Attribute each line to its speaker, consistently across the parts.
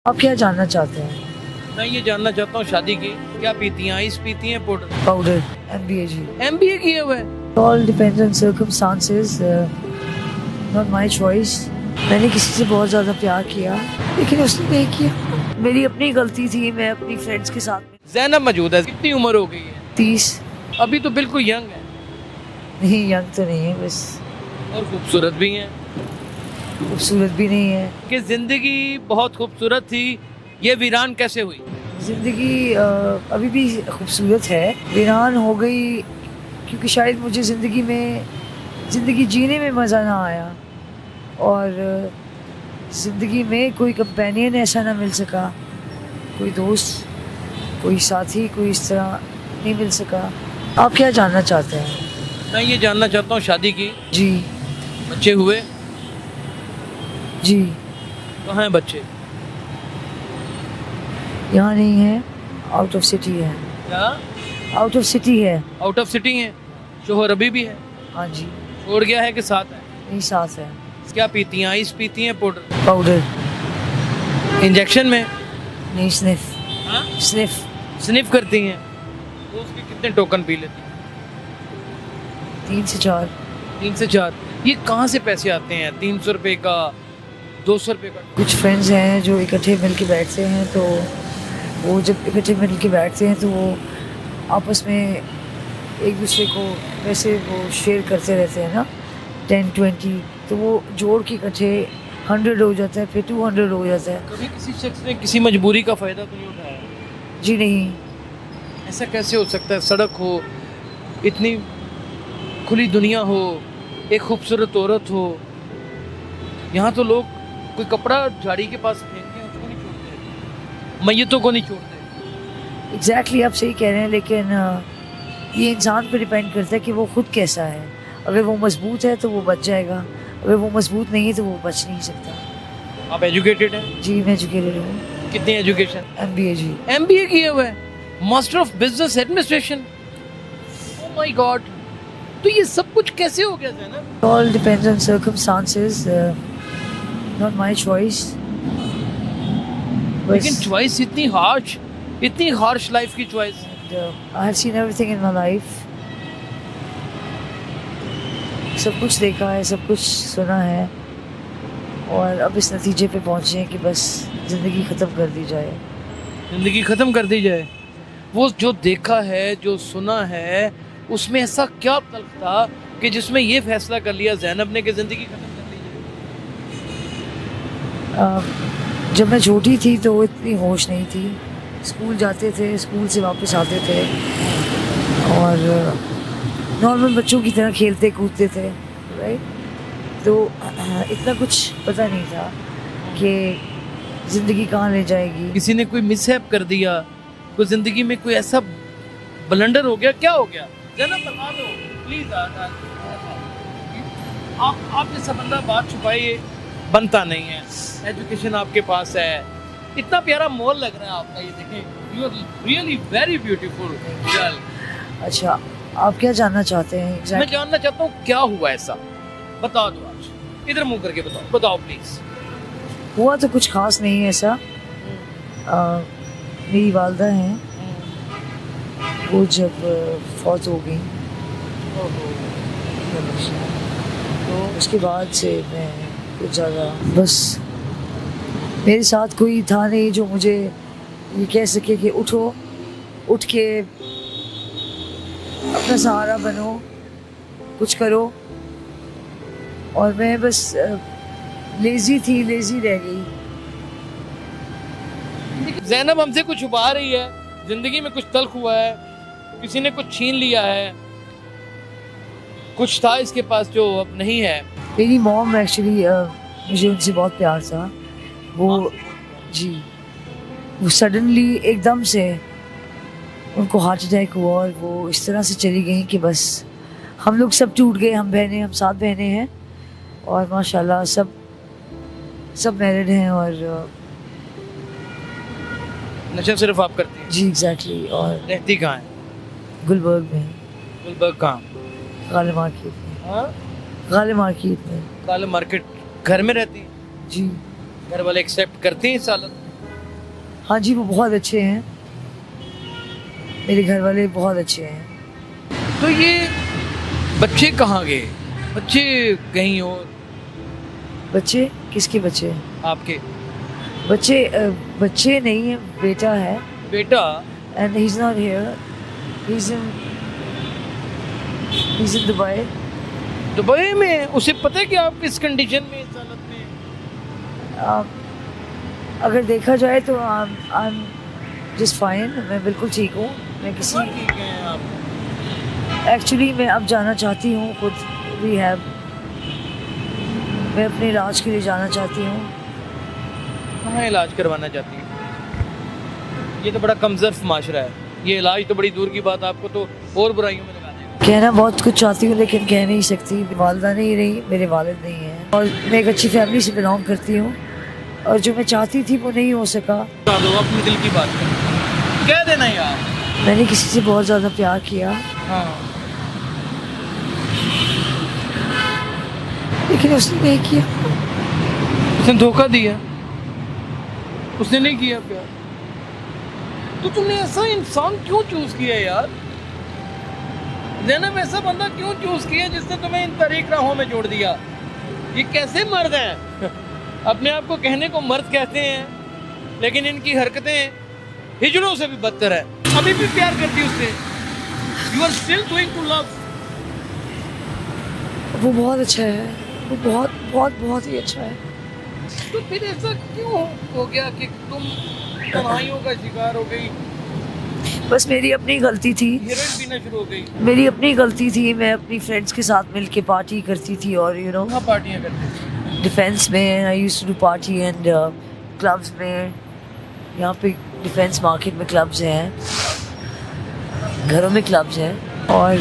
Speaker 1: आप क्या जानना चाहते हैं?
Speaker 2: मैं ये जानना चाहता हूँ शादी की क्या पीती हैं, आइस पीती हैं, पाउडर?
Speaker 1: पाउडर। MBA जी।
Speaker 2: MBA किए हुए हैं?
Speaker 1: All depends on circumstances, not my choice. मैंने किसी से बहुत ज़्यादा प्यार किया लेकिन उसने नहीं किया। मेरी अपनी गलती थी, मैं अपनी फ्रेंड्स के साथ में।
Speaker 2: ज़ैनब मौजूद है, कितनी उम्र हो गई है?
Speaker 1: 30।
Speaker 2: अभी तो बिल्कुल यंग है
Speaker 1: नहीं, यंग तो नहीं है, बस
Speaker 2: और खूबसूरत भी हैं
Speaker 1: खूबसूरत भी नहीं है।
Speaker 2: कि ज़िंदगी बहुत खूबसूरत थी, ये वीरान कैसे हुई?
Speaker 1: ज़िंदगी अभी भी खूबसूरत है, वीरान हो गई क्योंकि शायद मुझे ज़िंदगी जीने में मज़ा ना आया और ज़िंदगी में कोई कंपेनियन ऐसा ना मिल सका, कोई दोस्त, कोई साथी, कोई इस तरह नहीं मिल सका। आप क्या जानना चाहते हैं?
Speaker 2: मैं ये जानना चाहता हूँ शादी की
Speaker 1: जी।
Speaker 2: बच्चे हुए?
Speaker 1: जी।
Speaker 2: कहाँ हैं बच्चे?
Speaker 1: यहाँ नहीं है, आउट ऑफ सिटी है।
Speaker 2: क्या?
Speaker 1: आउट ऑफ सिटी है।
Speaker 2: आउट ऑफ सिटी हैं? शोहर अभी भी है?
Speaker 1: हाँ जी।
Speaker 2: छोड़ गया है कि साथ है?
Speaker 1: नहीं, साथ है।
Speaker 2: क्या पीती हैं, आइस पीती हैं, पाउडर?
Speaker 1: पाउडर।
Speaker 2: इंजेक्शन में?
Speaker 1: नहीं, स्निफ।
Speaker 2: हाँ?
Speaker 1: स्निफ।
Speaker 2: स्निफ करती हैं? तो उसके कितने टोकन पी लेती हैं?
Speaker 1: 3 से 4।
Speaker 2: 3 से 4। ये कहाँ से पैसे आते हैं? 300 रुपये का, 200 रुपये का?
Speaker 1: कुछ फ्रेंड्स हैं जो इकट्ठे मिल के बैठते हैं, तो वो जब इकट्ठे मिल के बैठते हैं तो वो आपस में एक दूसरे को वैसे वो शेयर करते रहते हैं ना, 10-20, तो वो जोड़ के इकट्ठे 100 हो जाता है, फिर 200 हो जाता है।
Speaker 2: कभी किसी शख्स ने किसी मजबूरी का फ़ायदा तो नहीं उठाया?
Speaker 1: जी नहीं।
Speaker 2: ऐसा कैसे हो सकता है? सड़क हो, इतनी खुली दुनिया हो, एक खूबसूरत औरत हो, यहाँ तो लोग कोई कपड़ा झाड़ी के पास फेंकते हैं, उसको नहीं छोड़ते, मैयतों को नहीं छोड़ते।
Speaker 1: एग्जैक्टली आप सही कह रहे हैं, लेकिन ये इंसान पर डिपेंड करता है कि वो खुद कैसा है। अगर वो मजबूत है तो वो बच जाएगा, अगर वो मजबूत नहीं है तो वो बच नहीं सकता।
Speaker 2: आप एजुकेटेड हैं?
Speaker 1: जी, मैं एजुकेटेड हूँ।
Speaker 2: कितनी एजुकेशन?
Speaker 1: MBA जी।
Speaker 2: MBA किए हुए हैं, master of business administration. Oh my God, तो ये सब कुछ कैसे हो गया Zainab?
Speaker 1: All depends on circumstances, not my choice.
Speaker 2: लेकिन चॉइस इतनी हार्श लाइफ की choice.
Speaker 1: I have seen everything in my life. सब कुछ देखा है, सब कुछ सुना है और अब इस नतीजे पे पहुँचे हैं कि बस ज़िंदगी ख़त्म कर दी जाए।
Speaker 2: जिंदगी खत्म कर दी जाए? वो जो देखा है, जो सुना है, उसमें ऐसा क्या तल्ख था कि जिसमें ये फैसला कर लिया ज़ैनब ने कि जिंदगी खत्म कर दी जाए?
Speaker 1: जब मैं छोटी थी तो इतनी होश नहीं थी। स्कूल जाते थे, स्कूल से वापस आते थे और नॉर्मल बच्चों की तरह खेलते कूदते थे, राइट? तो इतना कुछ पता नहीं था कि ज़िंदगी कहाँ ले जाएगी।
Speaker 2: किसी ने कोई मिसहैप कर दिया, कोई जिंदगी में कोई ऐसा ब्लंडर हो गया, क्या हो गया? ज़ैनब बता दो प्लीज। आप जैसा बंदा बात छुपाइए, बनता नहीं है। एजुकेशन आपके पास है, इतना प्यारा मोल लग रहा है आपका, ये देखें, you are really very beautiful girl.
Speaker 1: अच्छा, आप क्या जानना चाहते हैं
Speaker 2: मैं
Speaker 1: एग्जैक्ट?
Speaker 2: जानना चाहता हूँ क्या हुआ ऐसा, बता दो आज, इधर मुंह करके बताओ प्लीज।
Speaker 1: हुआ तो कुछ खास नहीं है ऐसा। मेरी वालदा हैं, वो जब फौत हो गई तो उसके बाद से मैं कुछ ज़्यादा, बस मेरे साथ कोई था नहीं जो मुझे ये कह सके कि उठो, उठ के अपना सहारा बनो, कुछ करो, और मैं बस लेज़ी रह गई।
Speaker 2: ज़ैनब हमसे कुछ छुपा रही है, जिंदगी में कुछ तल्ख हुआ है, किसी ने कुछ छीन लिया है, कुछ था इसके पास जो अब नहीं है।
Speaker 1: मेरी मॉम एक्चुअली, मुझे उनसे बहुत प्यार था। वो जी, वो सडनली एकदम से उनको हार्ट अटैक हुआ और वो इस तरह से चली गई कि बस हम लोग सब टूट गए। हम 7 बहनें हैं और माशाल्लाह सब मैरिड हैं और
Speaker 2: नशा सिर्फ आप करती हैं?
Speaker 1: जी एग्जैक्टली। और
Speaker 2: रहती कहाँ है?
Speaker 1: गुलबर्ग में।
Speaker 2: गुलबर्ग कहाँ?
Speaker 1: गाले मार्केट में।
Speaker 2: हाँ,
Speaker 1: गाले मार्केट में।
Speaker 2: काला मार्केट। घर में रहती है?
Speaker 1: जी।
Speaker 2: घर वाले एक्सेप्ट करते हैं इस हालत?
Speaker 1: हाँ जी, वो बहुत अच्छे हैं, मेरे घर वाले बहुत अच्छे हैं।
Speaker 2: तो ये बच्चे कहाँ गए? बच्चे कहीं और?
Speaker 1: बच्चे किसके बच्चे?
Speaker 2: आपके
Speaker 1: बच्चे नहीं है, बेटा है।
Speaker 2: बेटा?
Speaker 1: And he is not here, he is in Dubai.
Speaker 2: Dubai में? उसे पता है कि आप किस कंडीशन में, इस हालत में?
Speaker 1: अगर देखा जाए तो आई एम जस्ट फाइन, मैं बिल्कुल ठीक हूँ। मैं किसी
Speaker 2: ठीक है आप?
Speaker 1: एक्चुअली मैं अब जाना चाहती हूँ खुद रिहैब, मैं अपने इलाज के लिए जाना चाहती हूँ।
Speaker 2: कहाँ इलाज करवाना चाहती हूँ? ये तो बड़ा कमजोर माशरा है, ये इलाज तो बड़ी दूर की बात, आपको तो और बुराइयों में लगा देगा।
Speaker 1: कहना बहुत कुछ चाहती हूँ लेकिन कह नहीं सकती, वालदा नहीं रही, मेरे वालिद नहीं हैं, और मैं एक अच्छी फैमिली से बिलोंग करती हूँ, और जो मैं चाहती थी वो नहीं हो सका।
Speaker 2: बता दो अपने दिल की बात कह देना यार।
Speaker 1: मैंने किसी से बहुत ज़्यादा प्यार किया,
Speaker 2: हाँ।
Speaker 1: लेकिन उसने नहीं किया।
Speaker 2: उसने धोखा दिया, उसने नहीं किया प्यार। तो तुमने ऐसा इंसान क्यों चूज किया यार? ज़ैनब, ऐसा बंदा क्यों चूज किया जिसने तुम्हें इन तरीक राहों में जोड़ दिया? ये कैसे मर्द हैं? अपने आप को कहने को मर्द कहते हैं, लेकिन इनकी हरकतें हिजड़ों से भी बदतर है। अभी भी प्यार करती उससे। You are still doing to love.
Speaker 1: वो बहुत अच्छा है, वो बहुत बहुत बहुत ही अच्छा है।
Speaker 2: तो फिर ऐसा क्यों हो गया कि तुम तन्हाइयों का शिकार हो गई?
Speaker 1: बस मेरी अपनी गलती थी,
Speaker 2: हेरोइन पीना शुरू हो गई?
Speaker 1: मेरी अपनी गलती थी। मैं अपनी फ्रेंड्स के साथ मिलके पार्टी करती थी, और यू नो
Speaker 2: कहाँ पार्टियां करते थे?
Speaker 1: डिफेंस में I used to party and clubs में। यहाँ पे डिफेंस मार्केट में क्लब्स हैं, घरों में क्लब्स हैं, और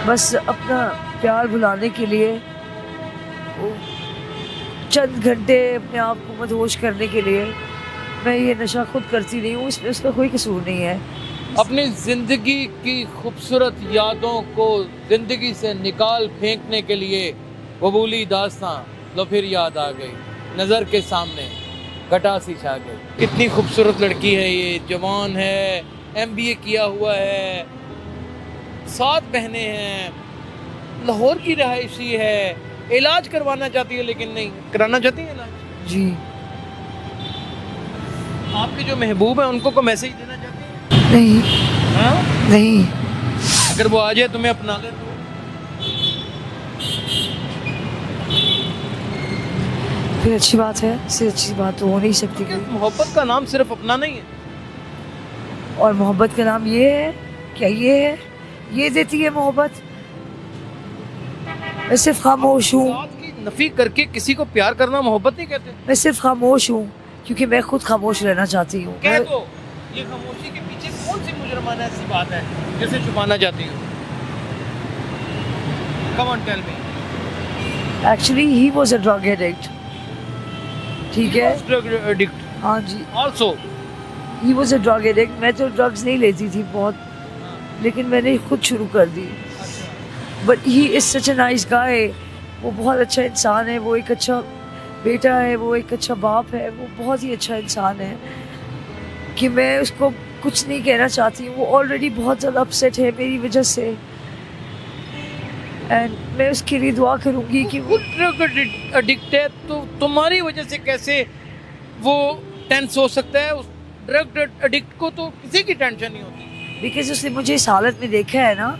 Speaker 1: बस अपना प्यार भुलाने के लिए, वो चंद घंटे अपने आप को मदहोश करने के लिए मैं ये नशा खुद करती नहीं हूँ, इसमें उसका कोई कसूर नहीं है।
Speaker 2: अपनी जिंदगी की खूबसूरत यादों को जिंदगी से निकाल फेंकने के लिए वो भूली दास्तां लो फिर याद आ गई, नज़र के सामने घटा सी छा गई। कितनी खूबसूरत लड़की है ये, जवान है, MBA किया हुआ है, 7 बहनें हैं, लाहौर की रहायशी है, इलाज करवाना चाहती है लेकिन नहीं कराना चाहती है इलाज।
Speaker 1: जी,
Speaker 2: आपके जो महबूब है उनको को मैसेज देना चाहती है?
Speaker 1: नहीं
Speaker 2: हाँ?
Speaker 1: नहीं,
Speaker 2: अगर वो आ जाए तुम्हें अपना ले तो?
Speaker 1: फिर अच्छी बात है, इससे अच्छी बात तो हो नहीं सकती
Speaker 2: क्योंकि
Speaker 1: कोई।
Speaker 2: मोहब्बत का नाम सिर्फ अपना नहीं है।
Speaker 1: और मोहब्बत का नाम ये है क्या? ये है, ये देती है मोहब्बत। मैं सिर्फ खामोश हूँ,
Speaker 2: साथ की नफी करके किसी को प्यार करना मोहब्बत नहीं कहते।
Speaker 1: मैं सिर्फ खामोश हूँ क्योंकि मैं खुद खामोश रहना चाहती हूँ।
Speaker 2: कह दो, ये खामोशी के पीछे कौन सी मुजरमाना ऐसी बात है जिसे छुपाना चाहती हो? Come on tell me.
Speaker 1: Actually he was a drug addict, ठीक है?
Speaker 2: ड्रग एडिक्ट
Speaker 1: हाँ जी,
Speaker 2: also.
Speaker 1: He was a drug addict. मैं तो ड्रग्स नहीं लेती थी बहुत, लेकिन मैंने खुद शुरू कर दी। But he is such a nice guy, वो बहुत अच्छा इंसान है, वो एक अच्छा बेटा है, वो एक अच्छा बाप है, वो बहुत ही अच्छा इंसान है कि मैं उसको कुछ नहीं कहना चाहती हूँ। वो ऑलरेडी बहुत ज़्यादा अपसेट है मेरी वजह से, एंड मैं उसके लिए दुआ करूँगी कि वो
Speaker 2: ड्रग एडिक्ट है तो तुम्हारी वजह से कैसे वो टेंस हो सकता है? उस ड्रग एडिक्ट को तो किसी की टेंशन नहीं होती।
Speaker 1: बिकॉज उसने मुझे इस हालत में देखा है ना,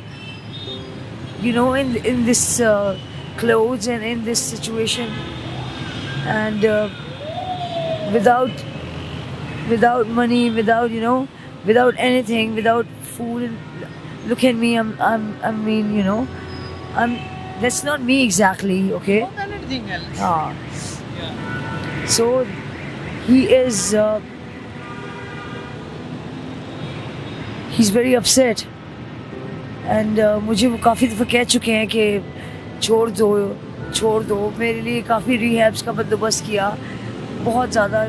Speaker 1: you know, in this clothes and in this situation, and without money, without, you know, without anything, without food, and look at me, I mean, you know, that's not me exactly, okay?
Speaker 2: More than anything else.
Speaker 1: Yeah. So he is he's very upset, and मुझे वो काफ़ी दफ़ा कह चुके हैं कि छोड़ दो। मेरे लिए काफ़ी रिहैब्स का बंदोबस्त किया, बहुत ज़्यादा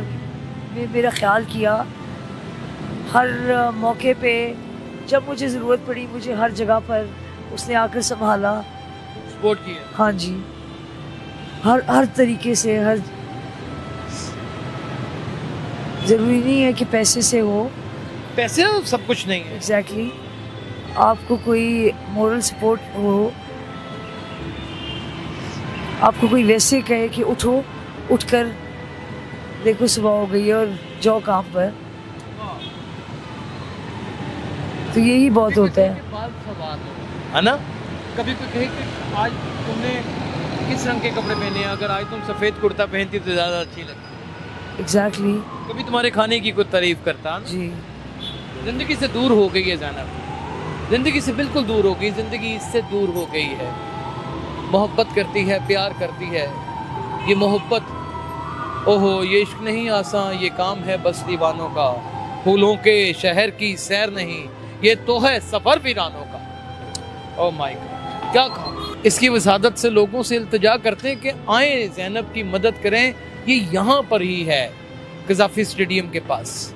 Speaker 1: मेरा ख्याल किया, हर मौके पे जब मुझे ज़रूरत पड़ी मुझे हर जगह पर उसने आकर संभाला,
Speaker 2: सपोर्ट किया।
Speaker 1: हाँ जी, हर तरीके से, ज़रूरी नहीं है कि पैसे से हो।
Speaker 2: पैसे सब कुछ नहीं है।
Speaker 1: एग्जैक्टली आपको कोई मोरल सपोर्ट हो, आपको कोई वैसे कहे कि उठो, उठकर देखो सुबह हो गई है और जाओ काम पर, तो यही बहुत होता है।
Speaker 2: है ना? कभी कोई कहे कि आज तुमने किस रंग के कपड़े पहने हैं, अगर आज तुम सफ़ेद कुर्ता पहनती तो ज़्यादा अच्छी लगती।
Speaker 1: एग्जैक्टली
Speaker 2: कभी तुम्हारे खाने की कोई तारीफ करता ना?
Speaker 1: जी।
Speaker 2: ज़िंदगी से दूर हो गई है ज़ैनब, ज़िंदगी से बिल्कुल दूर हो गई, ज़िंदगी इससे दूर हो गई है। मोहब्बत करती है, प्यार करती है, ये मोहब्बत, ओहो ये इश्क नहीं आसान, ये काम है बस दीवानों का, फूलों के शहर की सैर नहीं, ये तो है सफ़र वीरानों का। ओह माय गॉड, क्या कहा। इसकी वसादत से लोगों से इल्तिजा करते हैं कि आए ज़ैनब की मदद करें, ये यहाँ पर ही है कज़ाफ़ी स्टेडियम के पास।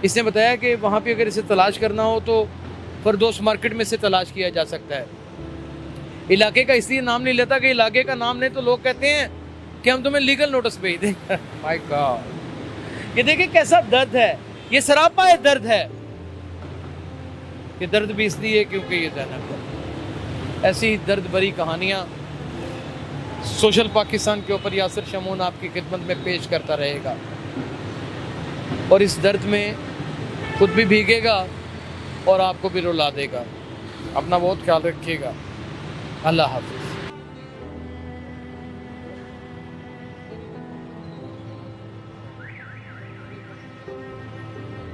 Speaker 2: इसने बताया कि वहाँ पे अगर इसे तलाश करना हो तो फरदोस मार्केट में से तलाश किया जा सकता है। इलाके का इसलिए नाम नहीं लेता कि इलाके का नाम नहीं तो लोग कहते हैं कि हम तुम्हें लीगल नोटिस भेज देंगे। माय गॉड, ये देखिए कैसा दर्द है, ये सरापा है दर्द है। ये दर्द भी इसलिए क्योंकि ये ज़ैनब है। ऐसी दर्द भरी कहानियाँ सोशल पाकिस्तान के ऊपर यासिर शमून आपकी खिदमत में पेश करता रहेगा, और इस दर्द में खुद भी भीगेगा और आपको भी रुला देगा। अपना बहुत ख्याल रखिएगा। अल्लाह हाफ़िज़।